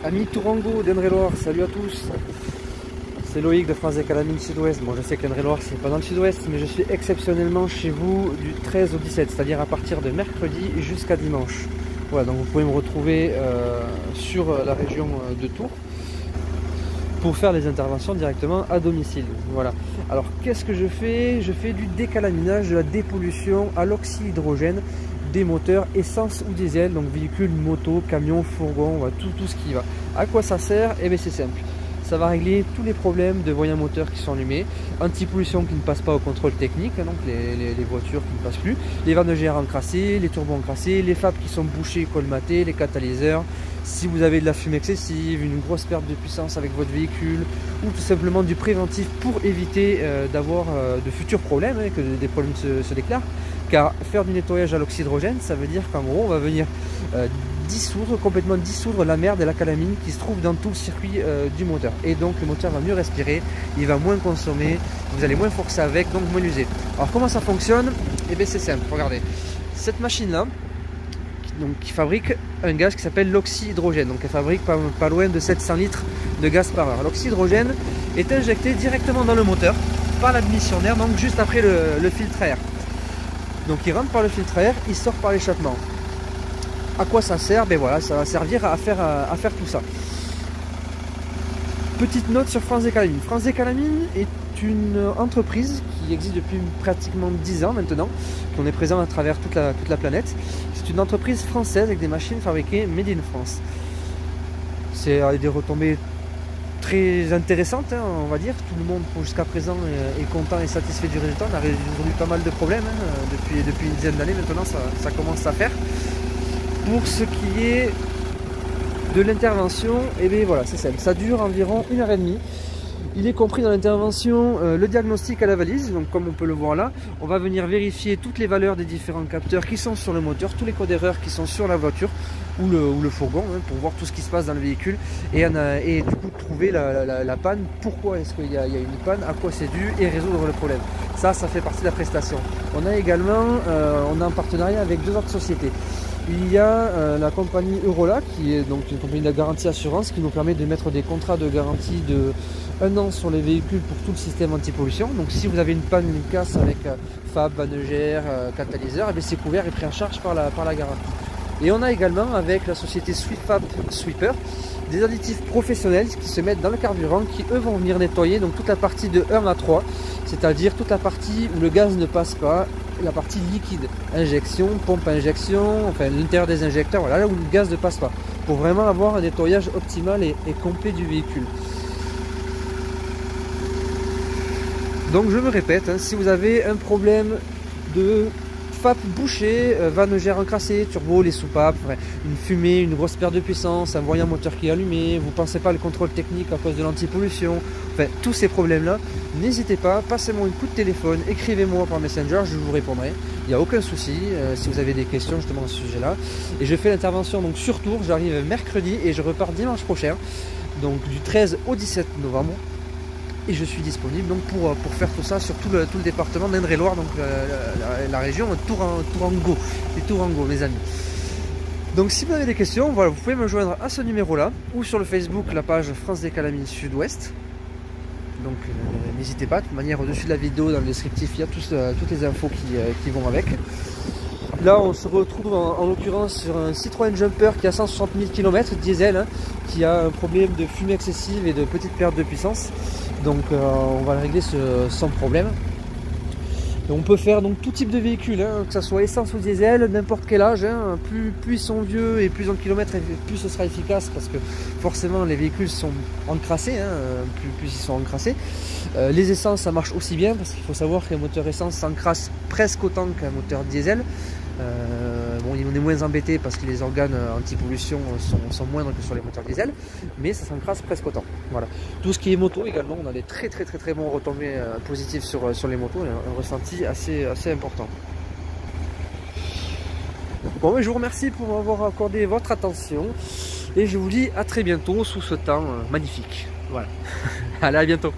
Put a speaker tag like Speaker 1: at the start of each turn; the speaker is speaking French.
Speaker 1: Amis Tourangeau d'Indre-et-Loire, salut à tous. C'est Loïc de France des Calamines Sud-Ouest. Bon, je sais qu'Indre-et-Loire c'est pas dans le Sud-Ouest, mais je suis exceptionnellement chez vous du 13 au 17, c'est-à-dire à partir de mercredi jusqu'à dimanche. Voilà, donc vous pouvez me retrouver sur la région de Tours pour faire les interventions directement à domicile. Voilà. Alors qu'est-ce que je fais? Je fais du décalaminage, de la dépollution à l'oxyhydrogène des moteurs essence ou diesel, donc véhicules, moto, camions, fourgons, tout ce qui va. À quoi ça sert? Eh bien c'est simple. Ça va régler tous les problèmes de voyants moteurs qui sont allumés, anti-pollution qui ne passe pas au contrôle technique, donc les voitures qui ne passent plus, les vannes de GR encrassées, les turbos encrassés, les FAP qui sont bouchés, colmatés, les catalyseurs. Si vous avez de la fumée excessive, une grosse perte de puissance avec votre véhicule, ou tout simplement du préventif pour éviter d'avoir de futurs problèmes, que des problèmes se déclarent. Car faire du nettoyage à l'oxydrogène, ça veut dire qu'en gros on va venir complètement dissoudre la merde et la calamine qui se trouve dans tout le circuit du moteur. Et donc le moteur va mieux respirer, il va moins consommer, vous allez moins forcer avec, donc moins l'user. Alors comment ça fonctionne? Eh bien c'est simple, regardez. Cette machine là, qui fabrique un gaz qui s'appelle l'oxyhydrogène. Donc elle fabrique pas loin de 700 litres de gaz par heure. L'oxyhydrogène est injecté directement dans le moteur par l'admission d'air, donc juste après le filtre à air. Donc il rentre par le filtre à air, il sort par l'échappement. À quoi ça sert? Ben voilà, ça va servir à faire tout ça. Petite note sur France des Calamines. France des Calamines est une entreprise qui existe depuis pratiquement 10 ans maintenant, qu'on est présent à travers toute la planète. C'est une entreprise française avec des machines fabriquées made in France. C'est des retombées très intéressantes, on va dire. Tout le monde jusqu'à présent est content et satisfait du résultat. On a résolu pas mal de problèmes depuis une dizaine d'années maintenant, ça commence à faire. Pour ce qui est de l'intervention, et bien voilà, c'est simple, ça dure environ 1h30. Il est compris dans l'intervention le diagnostic à la valise, donc comme on peut le voir là, on va venir vérifier toutes les valeurs des différents capteurs qui sont sur le moteur, tous les codes d'erreur qui sont sur la voiture ou le fourgon, pour voir tout ce qui se passe dans le véhicule et du coup trouver la panne, pourquoi est-ce qu'il y a une panne, à quoi c'est dû et résoudre le problème. Ça fait partie de la prestation. On a également, on est en partenariat avec 2 autres sociétés. Il y a la compagnie Eurola qui est donc une compagnie de garantie assurance qui nous permet de mettre des contrats de garantie de 1 an sur les véhicules pour tout le système anti-pollution. Donc si vous avez une panne, une casse avec FAB, vanne de GR, catalyseur, c'est couvert et pris en charge par la garantie. Et on a également avec la société SweepFab Sweeper des additifs professionnels qui se mettent dans le carburant qui eux vont venir nettoyer donc toute la partie de 1 à 3, c'est-à-dire toute la partie où le gaz ne passe pas, la partie liquide, injection, pompe à injection, enfin l'intérieur des injecteurs, voilà, là où le gaz ne passe pas, pour vraiment avoir un nettoyage optimal et complet du véhicule. Donc je me répète, si vous avez un problème de FAP bouché, vanne GR encrassée, turbo, les soupapes, une fumée, une grosse perte de puissance, un voyant moteur qui est allumé, vous ne pensez pas le contrôle technique à cause de l'anti-pollution, enfin tous ces problèmes-là, n'hésitez pas, passez-moi un coup de téléphone, écrivez-moi par Messenger, je vous répondrai. Il n'y a aucun souci si vous avez des questions justement à ce sujet-là. Et je fais l'intervention donc sur Tours, j'arrive mercredi et je repars dimanche prochain, donc du 13 au 17 novembre. Et je suis disponible donc pour faire tout ça sur tout le département d'Indre-et-Loire, donc la région Tourangeau, les Tourangeau mes amis. Donc si vous avez des questions, voilà, vous pouvez me joindre à ce numéro là ou sur le Facebook, la page France des Calamines Sud-Ouest. Donc n'hésitez pas, de toute manière au-dessus de la vidéo, dans le descriptif, il y a toutes les infos qui vont avec. Là on se retrouve en l'occurrence sur un Citroën Jumper qui a 160 000 km diesel, qui a un problème de fumée excessive et de petite perte de puissance. Donc on va le régler sans problème. Et on peut faire donc tout type de véhicule, que ce soit essence ou diesel, n'importe quel âge. Plus ils sont vieux et plus en kilomètres, plus ce sera efficace, parce que forcément les véhicules sont encrassés, plus ils sont encrassés. Les essences ça marche aussi bien, parce qu'il faut savoir qu'un moteur essence s'encrasse presque autant qu'un moteur diesel. Bon, on est moins embêté parce que les organes anti-pollution sont moindres que sur les moteurs diesel, mais ça s'encrasse presque autant. Voilà. Tout ce qui est moto également, on a des très bons retombées positifs sur les motos, un ressenti assez important. Bon, mais je vous remercie pour m'avoir accordé votre attention et je vous dis à très bientôt sous ce temps magnifique. Voilà. Allez, à bientôt.